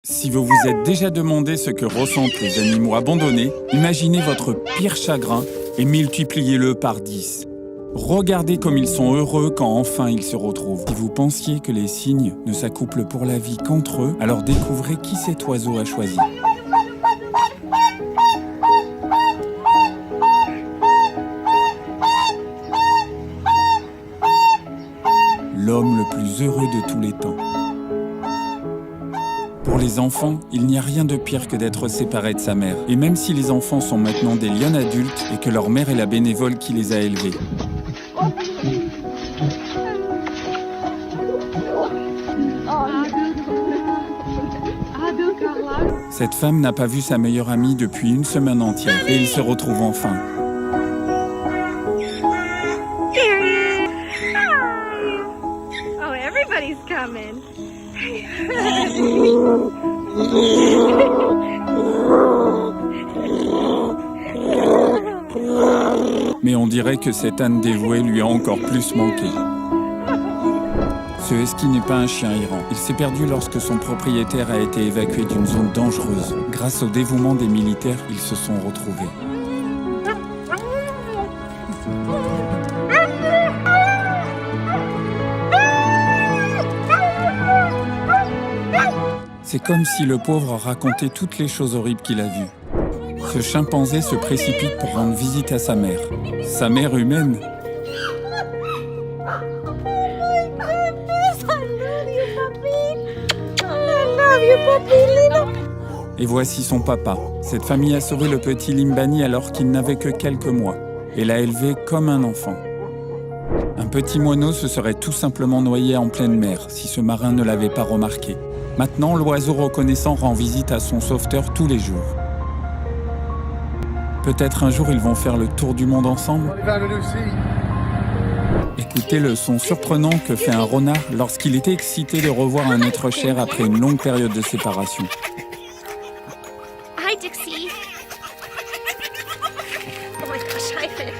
Si vous vous êtes déjà demandé ce que ressentent les animaux abandonnés, imaginez votre pire chagrin et multipliez-le par 10. Regardez comme ils sont heureux quand enfin ils se retrouvent. Si vous pensiez que les cygnes ne s'accouplent pour la vie qu'entre eux, alors découvrez qui cet oiseau a choisi. L'homme le plus heureux de tous les temps. Pour les enfants, il n'y a rien de pire que d'être séparé de sa mère. Et même si les enfants sont maintenant des lionnes adultes et que leur mère est la bénévole qui les a élevés. Cette femme n'a pas vu sa meilleure amie depuis une semaine entière et ils se retrouvent enfin. Oh, everybody's coming. Mais on dirait que cette âne dévouée lui a encore plus manqué. Ce husky n'est pas un chien errant. Il s'est perdu lorsque son propriétaire a été évacué d'une zone dangereuse. Grâce au dévouement des militaires, ils se sont retrouvés. C'est comme si le pauvre racontait toutes les choses horribles qu'il a vues. Ce chimpanzé se précipite pour rendre visite à sa mère. Sa mère humaine. Et voici son papa. Cette famille a sauvé le petit Limbani alors qu'il n'avait que quelques mois et l'a élevé comme un enfant. Un petit moineau se serait tout simplement noyé en pleine mer si ce marin ne l'avait pas remarqué. Maintenant, l'oiseau reconnaissant rend visite à son sauveteur tous les jours. Peut-être un jour ils vont faire le tour du monde ensemble. Écoutez le son surprenant que fait un renard lorsqu'il est excité de revoir un être cher après une longue période de séparation. Hi, Dixie. Oh my gosh, hi, Finn.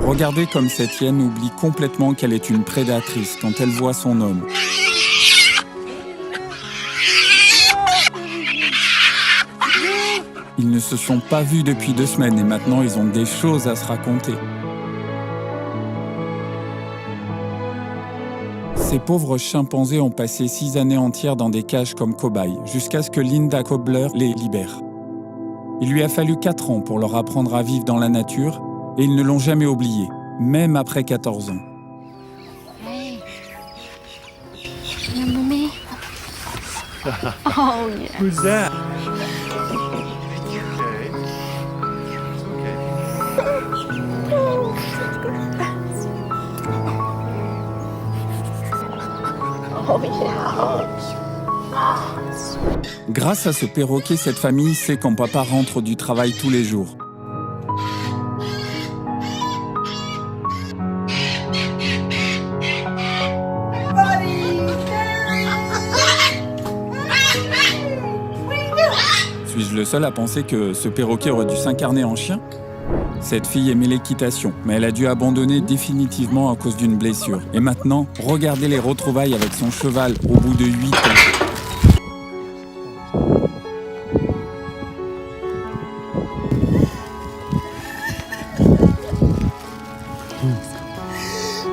Regardez comme cette hyène oublie complètement qu'elle est une prédatrice quand elle voit son homme. Ils ne se sont pas vus depuis 2 semaines et maintenant ils ont des choses à se raconter. Ces pauvres chimpanzés ont passé 6 années entières dans des cages comme cobayes, jusqu'à ce que Linda Kobler les libère. Il lui a fallu 4 ans pour leur apprendre à vivre dans la nature, et ils ne l'ont jamais oublié, même après 14 ans. Hey. Remember me? Oh, yeah. Who's that? Oh, yeah. Grâce à ce perroquet, cette famille sait quand papa rentre du travail tous les jours. Suis-je le seul à penser que ce perroquet aurait dû s'incarner en chien ? Cette fille aimait l'équitation, mais elle a dû abandonner définitivement à cause d'une blessure. Et maintenant, regardez les retrouvailles avec son cheval au bout de 8 ans.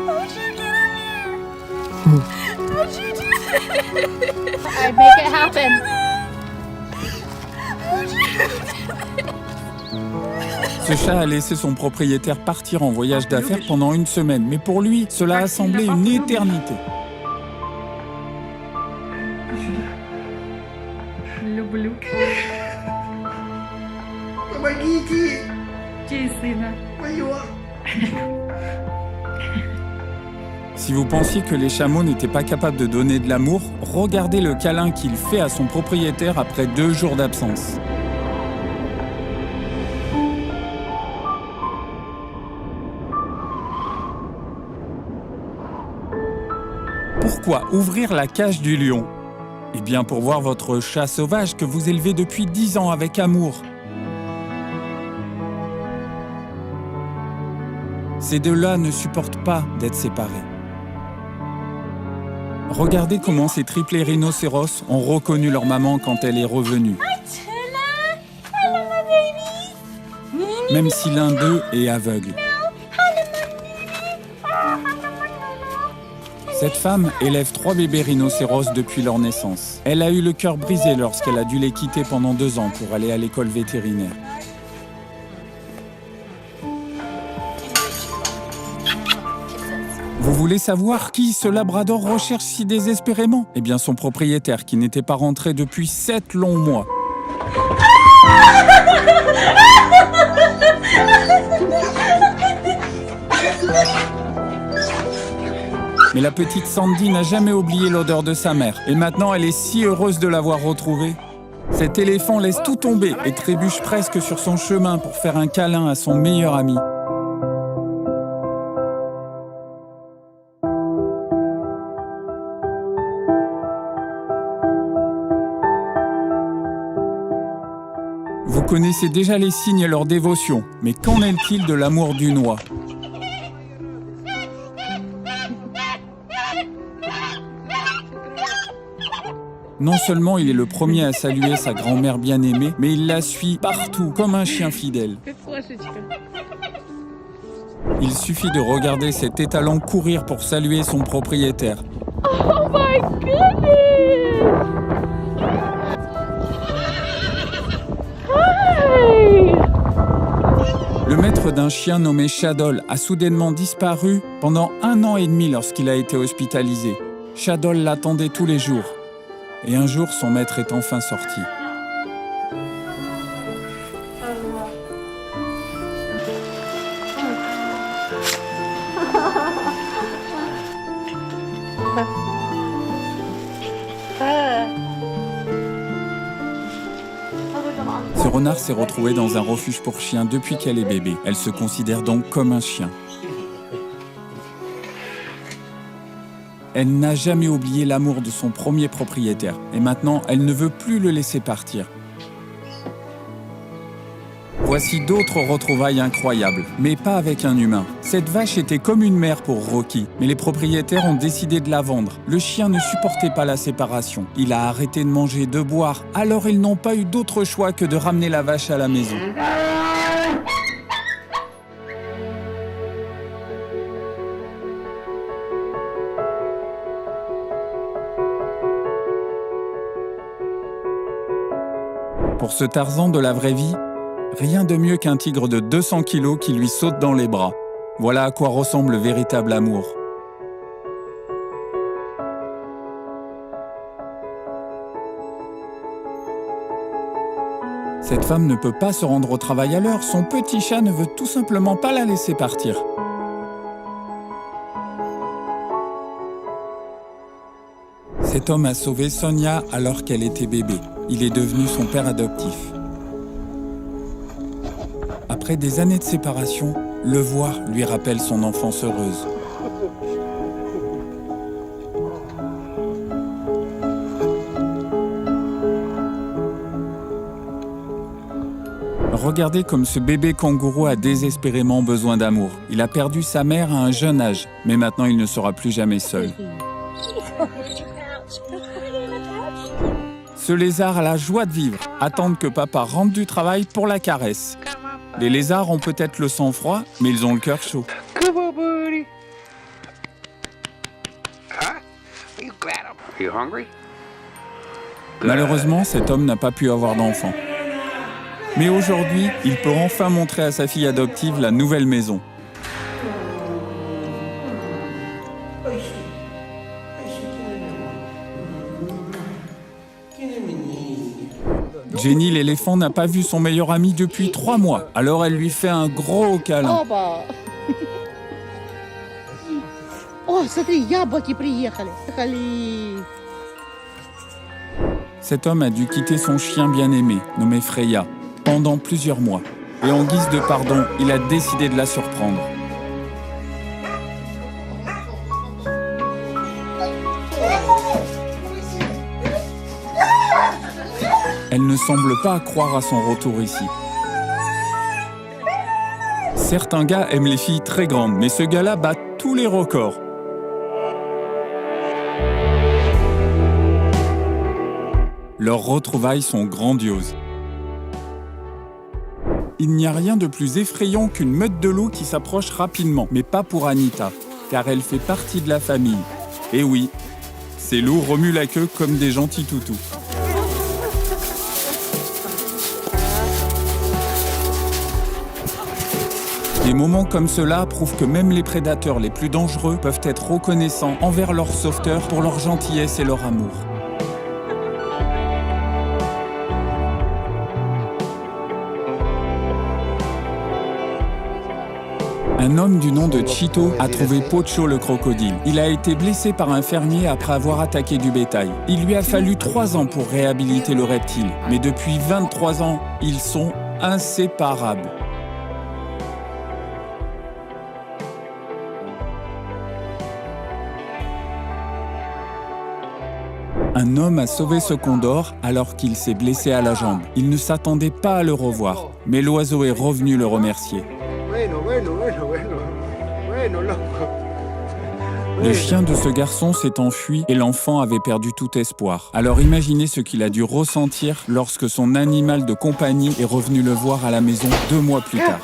How'd you do that? I make it happen. Ce chat a laissé son propriétaire partir en voyage d'affaires pendant 1 semaine, mais pour lui, cela a semblé une éternité. Люблю. Помогите! Чей сына? Моё! Si vous pensiez que les chameaux n'étaient pas capables de donner de l'amour, regardez le câlin qu'il fait à son propriétaire après 2 jours d'absence. Pourquoi ouvrir la cage du lion ? Eh bien pour voir votre chat sauvage que vous élevez depuis 10 ans avec amour. Ces deux-là ne supportent pas d'être séparés. Regardez comment ces triplés rhinocéros ont reconnu leur maman quand elle est revenue. Même si l'un d'eux est aveugle. Cette femme élève 3 bébés rhinocéros depuis leur naissance. Elle a eu le cœur brisé lorsqu'elle a dû les quitter pendant 2 ans pour aller à l'école vétérinaire. Vous voulez savoir qui ce labrador recherche si désespérément? Eh bien son propriétaire qui n'était pas rentré depuis 7 longs mois. Mais la petite Sandy n'a jamais oublié l'odeur de sa mère. Et maintenant, elle est si heureuse de l'avoir retrouvée. Cet éléphant laisse tout tomber et trébuche presque sur son chemin pour faire un câlin à son meilleur ami. Vous connaissez déjà les signes et leur dévotion, mais qu'en est-il de l'amour d'une oie? Non seulement il est le premier à saluer sa grand-mère bien-aimée, mais il la suit partout, comme un chien fidèle. Il suffit de regarder cet étalon courir pour saluer son propriétaire. Oh my goodness! Hi! Le maître d'un chien nommé Shadoll a soudainement disparu pendant 1 an et demi lorsqu'il a été hospitalisé. Shadoll l'attendait tous les jours. Et un jour, son maître est enfin sorti. Ce renard s'est retrouvé dans un refuge pour chiens depuis qu'elle est bébé. Elle se considère donc comme un chien. Elle n'a jamais oublié l'amour de son premier propriétaire. Et maintenant, elle ne veut plus le laisser partir. Voici d'autres retrouvailles incroyables, mais pas avec un humain. Cette vache était comme une mère pour Rocky, mais les propriétaires ont décidé de la vendre. Le chien ne supportait pas la séparation. Il a arrêté de manger, de boire, alors ils n'ont pas eu d'autre choix que de ramener la vache à la maison. Pour ce Tarzan de la vraie vie, rien de mieux qu'un tigre de 200 kilos qui lui saute dans les bras. Voilà à quoi ressemble le véritable amour. Cette femme ne peut pas se rendre au travail à l'heure. Son petit chat ne veut tout simplement pas la laisser partir. Cet homme a sauvé Sonia alors qu'elle était bébé. Il est devenu son père adoptif. Après des années de séparation, le voir lui rappelle son enfance heureuse. Regardez comme ce bébé kangourou a désespérément besoin d'amour. Il a perdu sa mère à un jeune âge, mais maintenant il ne sera plus jamais seul. Ce lézard a la joie de vivre, attendre que papa rentre du travail pour la caresse. Les lézards ont peut-être le sang froid, mais ils ont le cœur chaud. Come on, buddy. Huh? You got him. Are you hungry? Malheureusement, cet homme n'a pas pu avoir d'enfant. Mais aujourd'hui, il peut enfin montrer à sa fille adoptive la nouvelle maison. Jenny l'éléphant n'a pas vu son meilleur ami depuis 3 mois. Alors elle lui fait un gros câlin. Оба! О, смотри, яблоки приехали. Приехали. Cet homme a dû quitter son chien bien-aimé, nommé Freya, pendant plusieurs mois. Et en guise de pardon, il a décidé de la surprendre. Elle ne semble pas croire à son retour ici. Certains gars aiment les filles très grandes, mais ce gars-là bat tous les records. Leurs retrouvailles sont grandioses. Il n'y a rien de plus effrayant qu'une meute de loups qui s'approche rapidement, mais pas pour Anita, car elle fait partie de la famille. Et oui, ces loups remuent la queue comme des gentils toutous. Des moments comme cela prouvent que même les prédateurs les plus dangereux peuvent être reconnaissants envers leurs sauveteurs pour leur gentillesse et leur amour. Un homme du nom de Chito a trouvé Pocho le crocodile. Il a été blessé par un fermier après avoir attaqué du bétail. Il lui a fallu 3 ans pour réhabiliter le reptile, mais depuis 23 ans, ils sont inséparables. Un homme a sauvé ce condor alors qu'il s'est blessé à la jambe. Il ne s'attendait pas à le revoir, mais l'oiseau est revenu le remercier. Le chien de ce garçon s'est enfui et l'enfant avait perdu tout espoir. Alors imaginez ce qu'il a dû ressentir lorsque son animal de compagnie est revenu le voir à la maison 2 mois plus tard.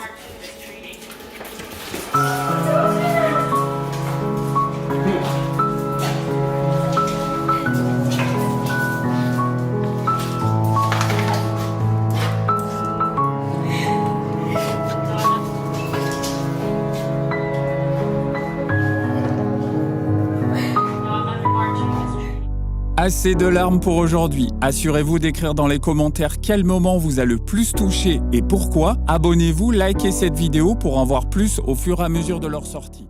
Assez de larmes pour aujourd'hui. Assurez-vous d'écrire dans les commentaires quel moment vous a le plus touché et pourquoi. Abonnez-vous, likez cette vidéo pour en voir plus au fur et à mesure de leur sortie.